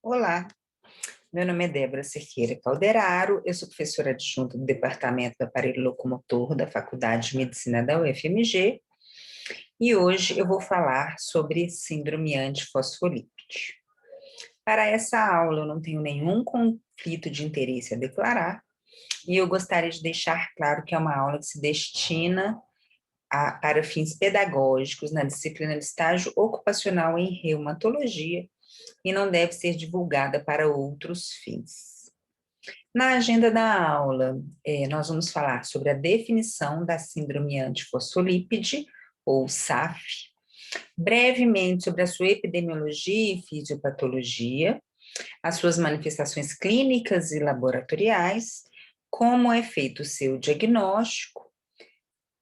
Olá, meu nome é Débora Cerqueira Calderaro, eu sou professora adjunta do Departamento do Aparelho Locomotor da Faculdade de Medicina da UFMG e hoje eu vou falar sobre síndrome antifosfolípide. Para essa aula eu não tenho nenhum conflito de interesse a declarar e eu gostaria de deixar claro que é uma aula que se destina para fins pedagógicos na disciplina de estágio ocupacional em reumatologia e não deve ser divulgada para outros fins. Na agenda da aula, nós vamos falar sobre a definição da síndrome antifosfolípide, ou SAF, brevemente sobre a sua epidemiologia e fisiopatologia, as suas manifestações clínicas e laboratoriais, como é feito o seu diagnóstico,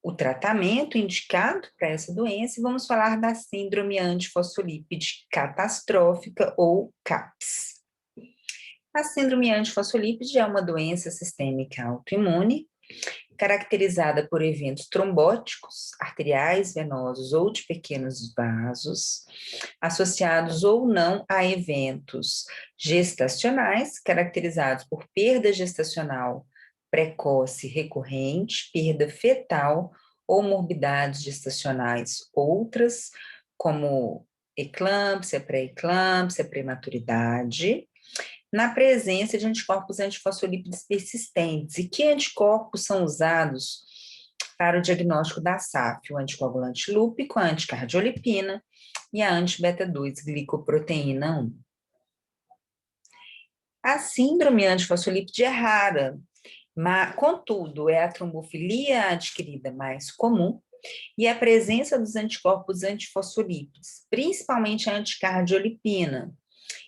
o tratamento indicado para essa doença, e vamos falar da síndrome antifosfolípide catastrófica, ou CAPS. A síndrome antifosfolípide é uma doença sistêmica autoimune, caracterizada por eventos trombóticos, arteriais, venosos ou de pequenos vasos, associados ou não a eventos gestacionais, caracterizados por perda gestacional precoce recorrente, perda fetal ou morbidades gestacionais outras, como eclâmpsia, pré-eclâmpsia, prematuridade, na presença de anticorpos antifosfolípides persistentes. E que anticorpos são usados para o diagnóstico da SAF? O anticoagulante lúpico, a anticardiolipina e a anti-beta-2 glicoproteína 1. A síndrome antifosfolípide é rara, mas, contudo, é a trombofilia adquirida mais comum e a presença dos anticorpos antifosfolípides, principalmente a anticardiolipina,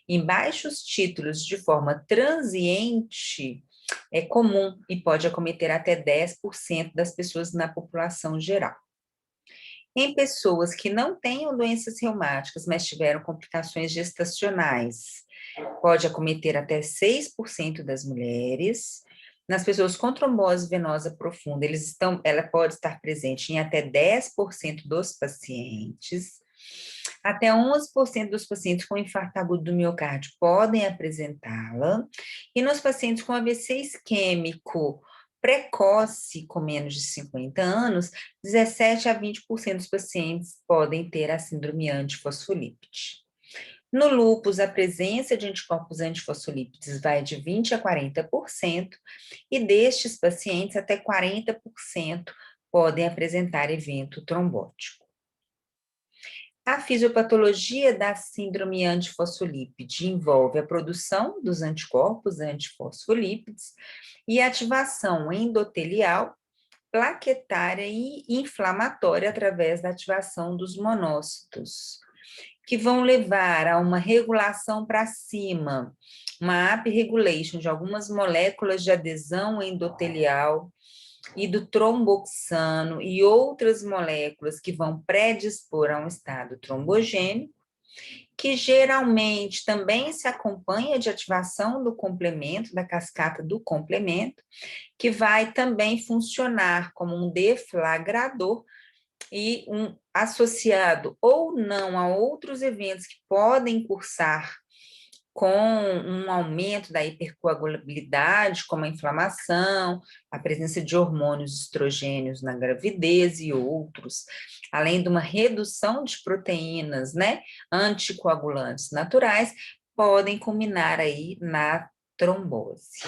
em baixos títulos de forma transiente, é comum e pode acometer até 10% das pessoas na população geral. Em pessoas que não tenham doenças reumáticas, mas tiveram complicações gestacionais, pode acometer até 6% das mulheres. Nas pessoas com trombose venosa profunda, ela pode estar presente em até 10% dos pacientes. Até 11% dos pacientes com infarto agudo do miocárdio podem apresentá-la. E nos pacientes com AVC isquêmico precoce, com menos de 50 anos, 17 a 20% dos pacientes podem ter a síndrome antifosfolípide. No lúpus, a presença de anticorpos antifosfolípides vai de 20 a 40%, e destes pacientes, até 40% podem apresentar evento trombótico. A fisiopatologia da síndrome antifosfolípide envolve a produção dos anticorpos antifosfolípides e ativação endotelial, plaquetária e inflamatória através da ativação dos monócitos, que vão levar a uma regulação para cima, uma upregulation de algumas moléculas de adesão endotelial e do tromboxano e outras moléculas que vão predispor a um estado trombogênico, que geralmente também se acompanha de ativação do complemento, da cascata do complemento, que vai também funcionar como um deflagrador e associado ou não a outros eventos que podem cursar com um aumento da hipercoagulabilidade, como a inflamação, a presença de hormônios estrogênios na gravidez e outros, além de uma redução de proteínas, anticoagulantes naturais, podem culminar aí na trombose.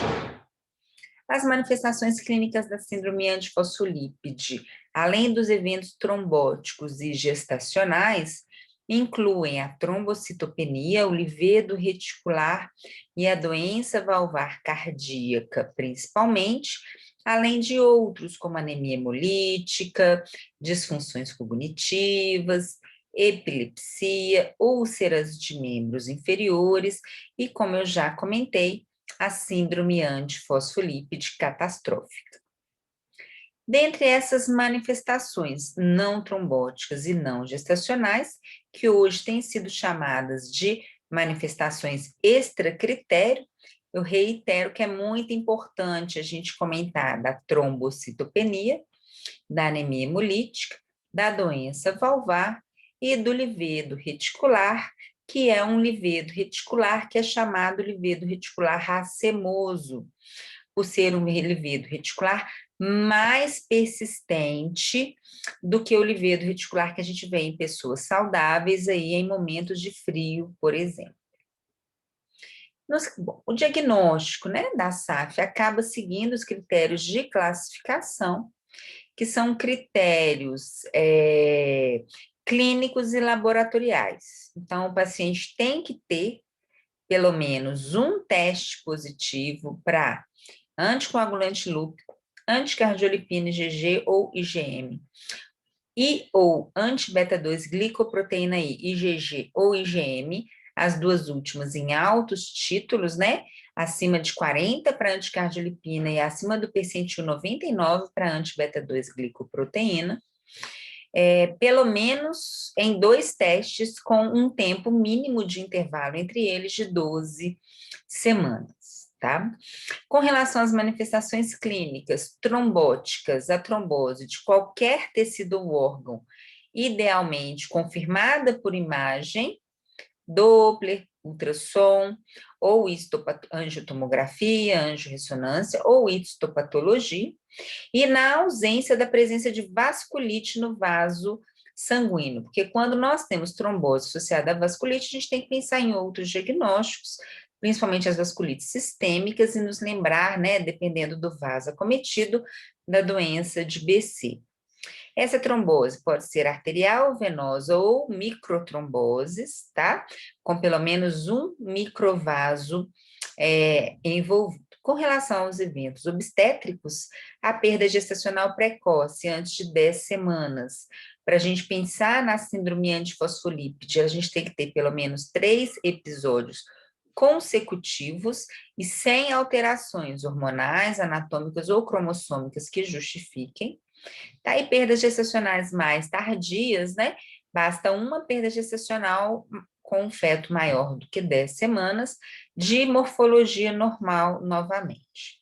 As manifestações clínicas da síndrome antifosfolípide, além dos eventos trombóticos e gestacionais, incluem a trombocitopenia, o livedo reticular e a doença valvar cardíaca, principalmente, além de outros, como anemia hemolítica, disfunções cognitivas, epilepsia, úlceras de membros inferiores e, como eu já comentei, a síndrome antifosfolípide catastrófica. Dentre essas manifestações não trombóticas e não gestacionais, que hoje têm sido chamadas de manifestações extracritério, eu reitero que é muito importante a gente comentar da trombocitopenia, da anemia hemolítica, da doença valvar e do livedo reticular, que é um livedo reticular, que é chamado livedo reticular racemoso, por ser um livedo reticular mais persistente do que o livedo reticular que a gente vê em pessoas saudáveis aí em momentos de frio, por exemplo. Bom, o diagnóstico, né, da SAF acaba seguindo os critérios de classificação, que são critérios clínicos e laboratoriais. Então, o paciente tem que ter pelo menos um teste positivo para anticoagulante lúpico, anticardiolipina IgG ou IgM, e ou anti-beta-2 glicoproteína I, IgG ou IgM, as duas últimas em altos títulos, né? Acima de 40 para anticardiolipina e acima do percentil 99 para anti-beta-2 glicoproteína, pelo menos em 2 testes com um tempo mínimo de intervalo entre eles de 12 semanas. Tá? Com relação às manifestações clínicas trombóticas, a trombose de qualquer tecido ou órgão, idealmente confirmada por imagem, Doppler, ultrassom, ou angiotomografia, angiorressonância, ou histopatologia, e na ausência da presença de vasculite no vaso sanguíneo, porque quando nós temos trombose associada à vasculite, a gente tem que pensar em outros diagnósticos, principalmente as vasculites sistêmicas, e nos lembrar, né, dependendo do vaso acometido, da doença de BC. Essa trombose pode ser arterial, venosa ou microtromboses, tá? Com pelo menos um microvaso envolvido. Com relação aos eventos obstétricos, a perda gestacional precoce, antes de 10 semanas. Para a gente pensar na síndrome antifosfolípide, a gente tem que ter pelo menos 3 episódios consecutivos e sem alterações hormonais, anatômicas ou cromossômicas que justifiquem. Tá? E perdas gestacionais mais tardias, né? Basta uma perda gestacional com um feto maior do que 10 semanas, de morfologia normal novamente.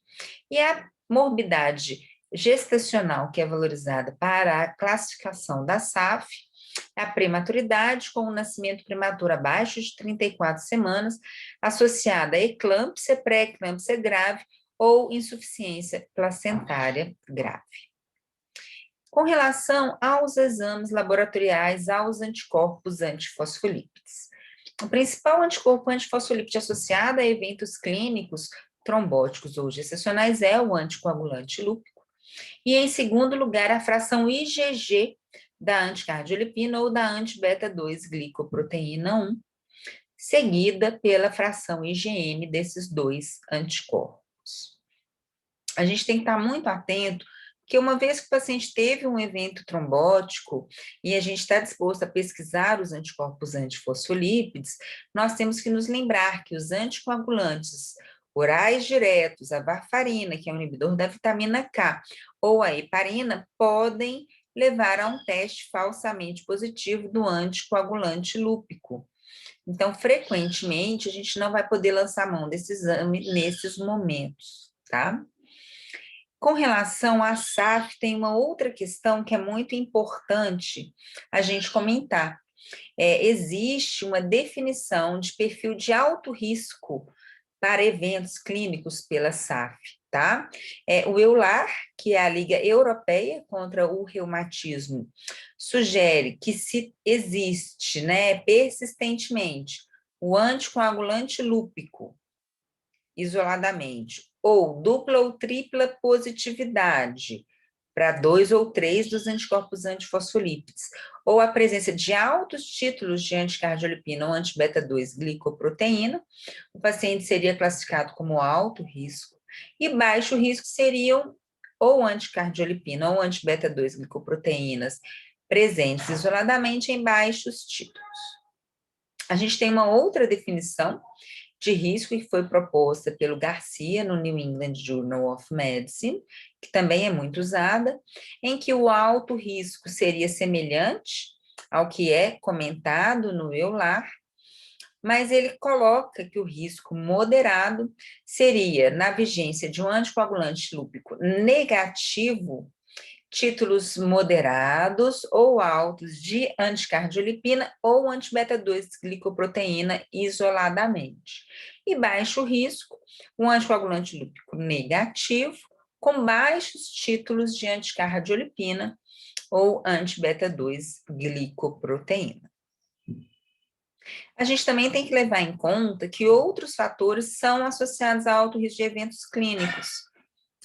E a morbidade gestacional, que é valorizada para a classificação da SAF, é a prematuridade com o nascimento prematuro abaixo de 34 semanas, associada a eclâmpsia, pré-eclâmpsia grave ou insuficiência placentária grave. Com relação aos exames laboratoriais aos anticorpos antifosfolípides. O principal anticorpo antifosfolípide associado a eventos clínicos trombóticos ou gestacionais é o anticoagulante lúpico. E, em segundo lugar, a fração IgG da anticardiolipina ou da anti-beta-2 glicoproteína 1, seguida pela fração IgM desses dois anticorpos. A gente tem que estar muito atento, porque uma vez que o paciente teve um evento trombótico e a gente está disposto a pesquisar os anticorpos antifosfolípides, nós temos que nos lembrar que os anticoagulantes orais diretos, a varfarina, que é um inibidor da vitamina K, ou a heparina, podem levar a um teste falsamente positivo do anticoagulante lúpico. Então, frequentemente, a gente não vai poder lançar mão desse exame nesses momentos, tá? Com relação à SAF, tem uma outra questão que é muito importante a gente comentar. Existe uma definição de perfil de alto risco para eventos clínicos pela SAF, tá? O EULAR, que é a Liga Europeia contra o Reumatismo, sugere que se existe, né, persistentemente, o anticoagulante lúpico, isoladamente, ou dupla ou tripla positividade para 2 ou 3 dos anticorpos antifosfolípides, ou a presença de altos títulos de anticardiolipina ou anti-beta-2 glicoproteína, o paciente seria classificado como alto risco, e baixo risco seriam ou anticardiolipina ou anti-beta-2 glicoproteínas presentes isoladamente em baixos títulos. A gente tem uma outra definição de risco que foi proposta pelo Garcia no New England Journal of Medicine, que também é muito usada, em que o alto risco seria semelhante ao que é comentado no EULAR, mas ele coloca que o risco moderado seria na vigência de um anticoagulante lúpico negativo títulos moderados ou altos de anticardiolipina ou anti-beta-2 glicoproteína isoladamente. E baixo risco, um anticoagulante lúpico negativo com baixos títulos de anticardiolipina ou anti-beta-2 glicoproteína. A gente também tem que levar em conta que outros fatores são associados a alto risco de eventos clínicos.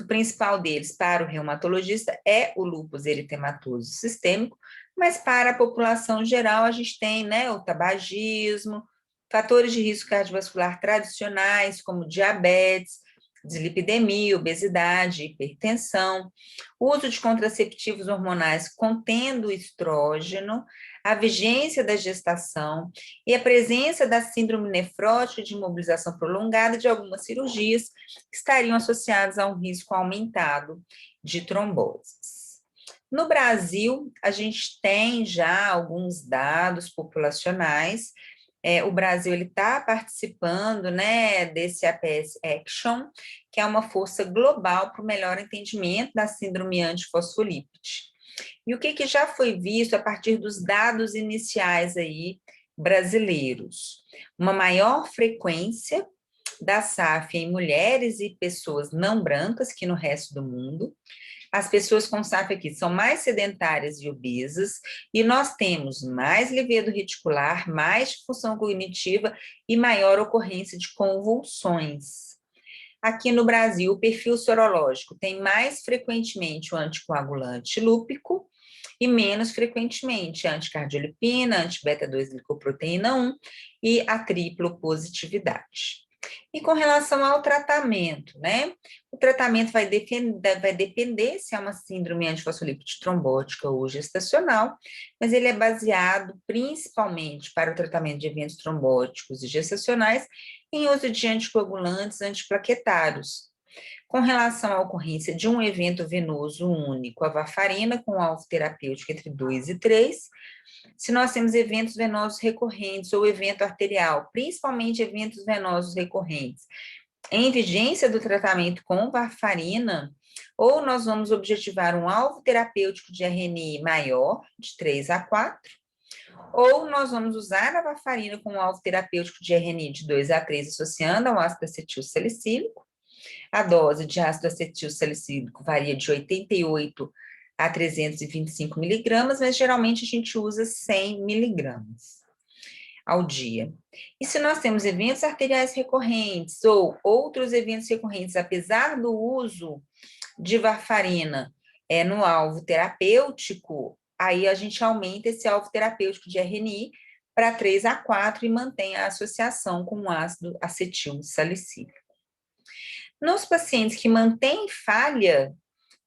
O principal deles, para o reumatologista, é o lúpus eritematoso sistêmico, mas para a população geral, a gente tem, né, o tabagismo, fatores de risco cardiovascular tradicionais, como diabetes, dislipidemia, obesidade, hipertensão, uso de contraceptivos hormonais contendo estrógeno, a vigência da gestação e a presença da síndrome nefrótica de imobilização prolongada de algumas cirurgias que estariam associadas a um risco aumentado de tromboses. No Brasil, a gente tem já alguns dados populacionais. O Brasil está participando, né, desse APS Action, que é uma força global para o melhor entendimento da síndrome antifosfolípide. E o que já foi visto a partir dos dados iniciais aí brasileiros? Uma maior frequência da SAF em mulheres e pessoas não brancas que no resto do mundo. As pessoas com SAF aqui são mais sedentárias e obesas, e nós temos mais levedo reticular, mais disfunção cognitiva e maior ocorrência de convulsões. Aqui no Brasil, o perfil sorológico tem mais frequentemente o anticoagulante lúpico e menos frequentemente a anticardiolipina, anti-beta-2 glicoproteína 1 e a triplo positividade. E com relação ao tratamento, né? O tratamento vai depender se é uma síndrome antifosfolípide trombótica ou gestacional, mas ele é baseado principalmente para o tratamento de eventos trombóticos e gestacionais em uso de anticoagulantes antiplaquetários. Com relação à ocorrência de um evento venoso único, a varfarina com alvo terapêutico entre 2 e 3, se nós temos eventos venosos recorrentes ou evento arterial, principalmente eventos venosos recorrentes, em vigência do tratamento com varfarina, ou nós vamos objetivar um alvo terapêutico de RNI maior, de 3 a 4, ou nós vamos usar a varfarina com um alvo terapêutico de RNI de 2 a 3, associando ao ácido acetil salicílico. A dose de ácido acetil salicílico varia de 88 a 325 miligramas, mas geralmente a gente usa 100 miligramas ao dia. E se nós temos eventos arteriais recorrentes ou outros eventos recorrentes, apesar do uso de varfarina no alvo terapêutico, aí a gente aumenta esse alvo terapêutico de RNI para 3 a 4 e mantém a associação com o ácido acetil salicílico. Nos pacientes que mantêm falha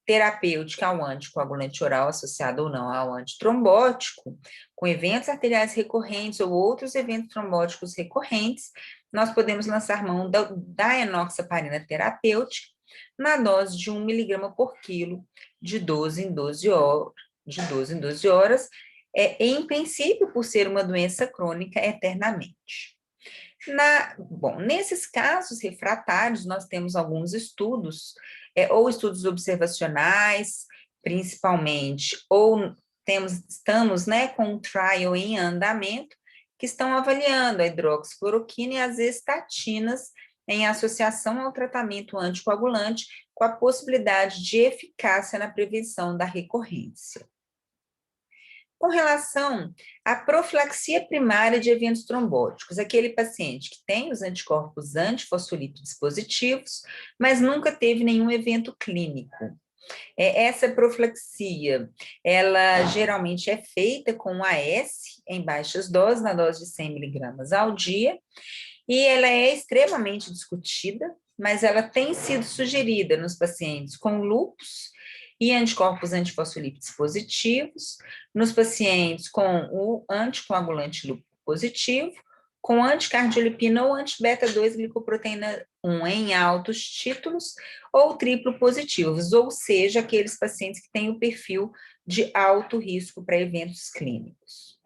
terapêutica ao anticoagulante oral associado ou não ao antitrombótico, com eventos arteriais recorrentes ou outros eventos trombóticos recorrentes, nós podemos lançar mão da enoxaparina terapêutica na dose de 1 miligrama por quilo, de 12 em 12 horas, em princípio, por ser uma doença crônica, eternamente. Nesses casos refratários, nós temos alguns estudos, ou estudos observacionais, principalmente, ou estamos, né, com um trial em andamento, que estão avaliando a hidroxicloroquina e as estatinas em associação ao tratamento anticoagulante, com a possibilidade de eficácia na prevenção da recorrência. Com relação à profilaxia primária de eventos trombóticos, aquele paciente que tem os anticorpos antifosfolípides positivos, mas nunca teve nenhum evento clínico. Essa profilaxia, ela geralmente é feita com AS em baixas doses, na dose de 100 miligramas ao dia, e ela é extremamente discutida, mas ela tem sido sugerida nos pacientes com lúpus e anticorpos antifosfolípides positivos, nos pacientes com o anticoagulante lúpico positivo, com anticardiolipina ou anti-beta-2 glicoproteína 1 em altos títulos, ou triplo positivos, ou seja, aqueles pacientes que têm o perfil de alto risco para eventos clínicos.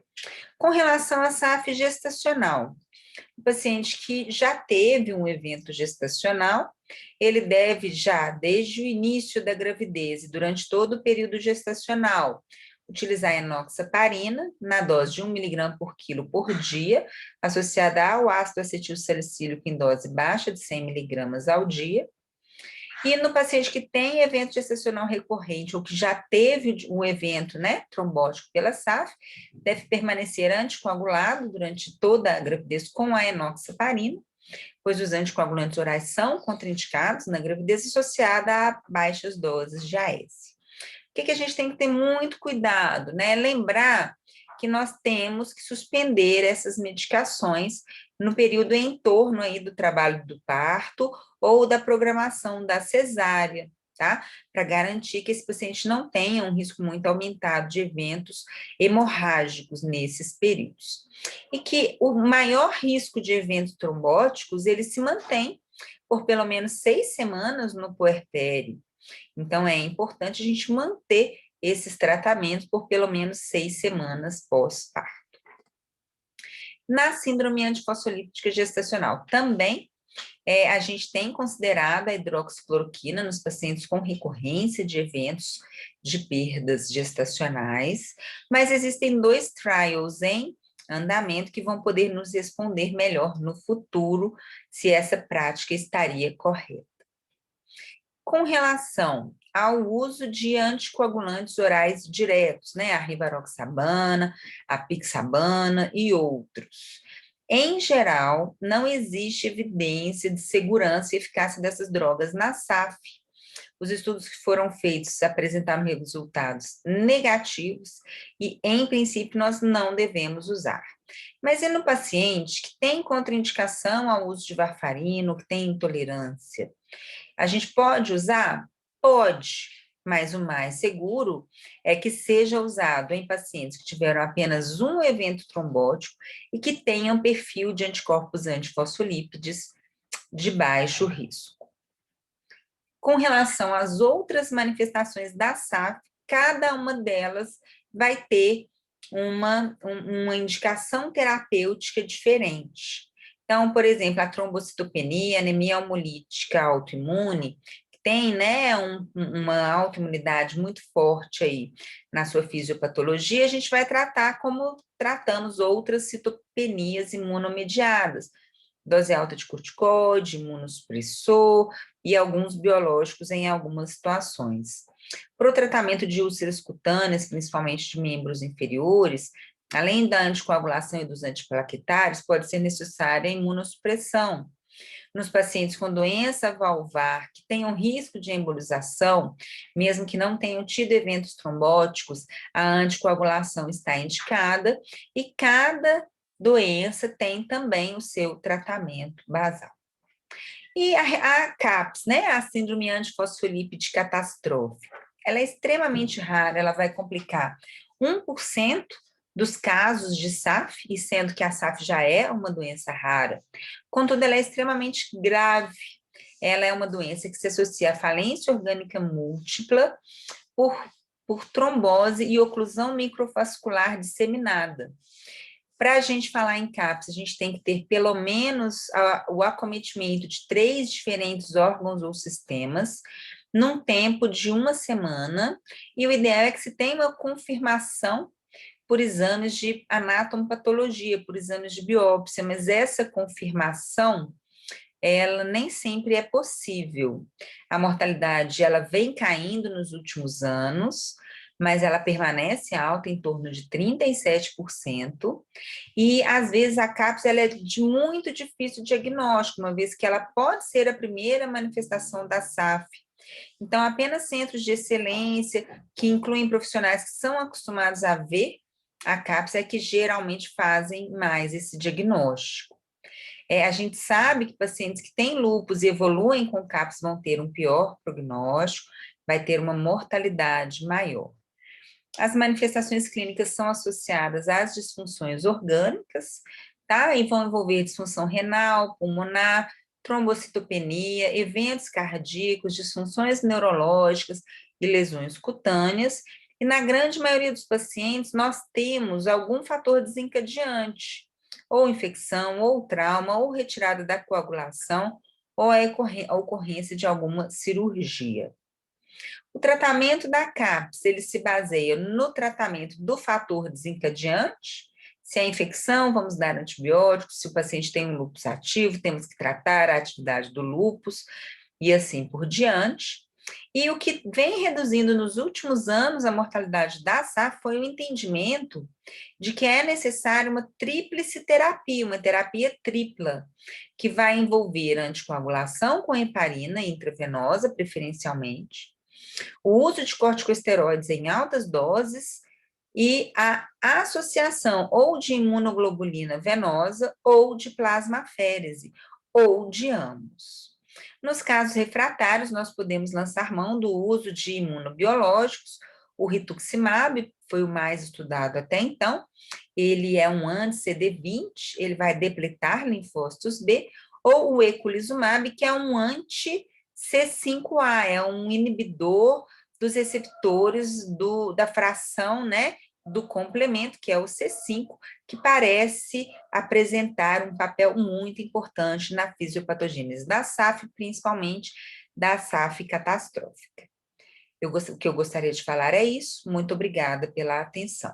Com relação à SAF gestacional, o paciente que já teve um evento gestacional, ele deve já, desde o início da gravidez e durante todo o período gestacional, utilizar enoxaparina na dose de 1 miligrama por quilo por dia, associada ao ácido acetilsalicílico em dose baixa de 100 miligramas ao dia. E no paciente que tem evento gestacional recorrente ou que já teve um evento, né, trombótico pela SAF, deve permanecer anticoagulado durante toda a gravidez com a enoxaparina, pois os anticoagulantes orais são contraindicados na gravidez associada a baixas doses de AS. O que a gente tem que ter muito cuidado, né? Lembrar que nós temos que suspender essas medicações no período em torno aí do trabalho do parto ou da programação da cesárea, tá? Para garantir que esse paciente não tenha um risco muito aumentado de eventos hemorrágicos nesses períodos. E que o maior risco de eventos trombóticos, ele se mantém por pelo menos 6 semanas no puerpério. Então, é importante a gente manter esses tratamentos por pelo menos 6 semanas pós-parto. Na síndrome antifosfolíptica gestacional, também a gente tem considerado a hidroxicloroquina nos pacientes com recorrência de eventos de perdas gestacionais, mas existem 2 trials em andamento que vão poder nos responder melhor no futuro se essa prática estaria correta. Com relação ao uso de anticoagulantes orais diretos, né, a rivaroxabana, a pixabana e outros. Em geral, não existe evidência de segurança e eficácia dessas drogas na SAF. Os estudos que foram feitos apresentaram resultados negativos e, em princípio, nós não devemos usar. Mas e no paciente que tem contraindicação ao uso de varfarina, que tem intolerância? A gente pode usar? Pode, mas o mais seguro é que seja usado em pacientes que tiveram apenas um evento trombótico e que tenham perfil de anticorpos antifosfolípides de baixo risco. Com relação às outras manifestações da SAF, cada uma delas vai ter uma indicação terapêutica diferente. Então, por exemplo, a trombocitopenia, anemia hemolítica autoimune, que tem, né, uma autoimunidade muito forte aí na sua fisiopatologia, a gente vai tratar como tratamos outras citopenias imunomediadas, dose alta de corticoide, imunossupressor e alguns biológicos em algumas situações. Para o tratamento de úlceras cutâneas, principalmente de membros inferiores, além da anticoagulação e dos antiplaquetários, pode ser necessária a imunossupressão. Nos pacientes com doença valvar, que tenham risco de embolização, mesmo que não tenham tido eventos trombóticos, a anticoagulação está indicada e cada doença tem também o seu tratamento basal. E a CAPS, né, a síndrome antifosfolípide catastrófica, ela é extremamente rara, ela vai complicar 1% dos casos de SAF, e sendo que a SAF já é uma doença rara, contudo, ela é extremamente grave. Ela é uma doença que se associa à falência orgânica múltipla por trombose e oclusão microvascular disseminada. Para a gente falar em CAPS, a gente tem que ter pelo menos o acometimento de 3 diferentes órgãos ou sistemas, num tempo de 1 semana, e o ideal é que se tenha uma confirmação por exames de anatomopatologia, por exames de biópsia, mas essa confirmação, ela nem sempre é possível. A mortalidade, ela vem caindo nos últimos anos, mas ela permanece alta em torno de 37%, e às vezes a CAPS ela é de muito difícil diagnóstico, uma vez que ela pode ser a primeira manifestação da SAF. Então, apenas centros de excelência, que incluem profissionais que são acostumados a ver a CAPS, é que geralmente fazem mais esse diagnóstico. A gente sabe que pacientes que têm lúpus e evoluem com CAPS vão ter um pior prognóstico, vai ter uma mortalidade maior. As manifestações clínicas são associadas às disfunções orgânicas, tá? E vão envolver disfunção renal, pulmonar, trombocitopenia, eventos cardíacos, disfunções neurológicas e lesões cutâneas. E na grande maioria dos pacientes, nós temos algum fator desencadeante, ou infecção, ou trauma, ou retirada da coagulação, ou a ocorrência de alguma cirurgia. O tratamento da CAPS, ele se baseia no tratamento do fator desencadeante. Se é infecção, vamos dar antibióticos. Se o paciente tem um lúpus ativo, temos que tratar a atividade do lúpus e assim por diante. E o que vem reduzindo nos últimos anos a mortalidade da SAF foi o entendimento de que é necessária uma tríplice terapia, uma terapia tripla, que vai envolver anticoagulação com heparina intravenosa, preferencialmente, o uso de corticosteroides em altas doses e a associação ou de imunoglobulina venosa ou de plasmaférese, ou de ambos. Nos casos refratários, nós podemos lançar mão do uso de imunobiológicos. O rituximab foi o mais estudado até então. Ele é um anti-CD20, ele vai depletar linfócitos B, ou o eculizumab, que é um anti-C5A, é um inibidor dos receptores da fração, né, do complemento, que é o C5, que parece apresentar um papel muito importante na fisiopatogênese da SAF, principalmente da SAF catastrófica. O que eu gostaria de falar é isso. Muito obrigada pela atenção.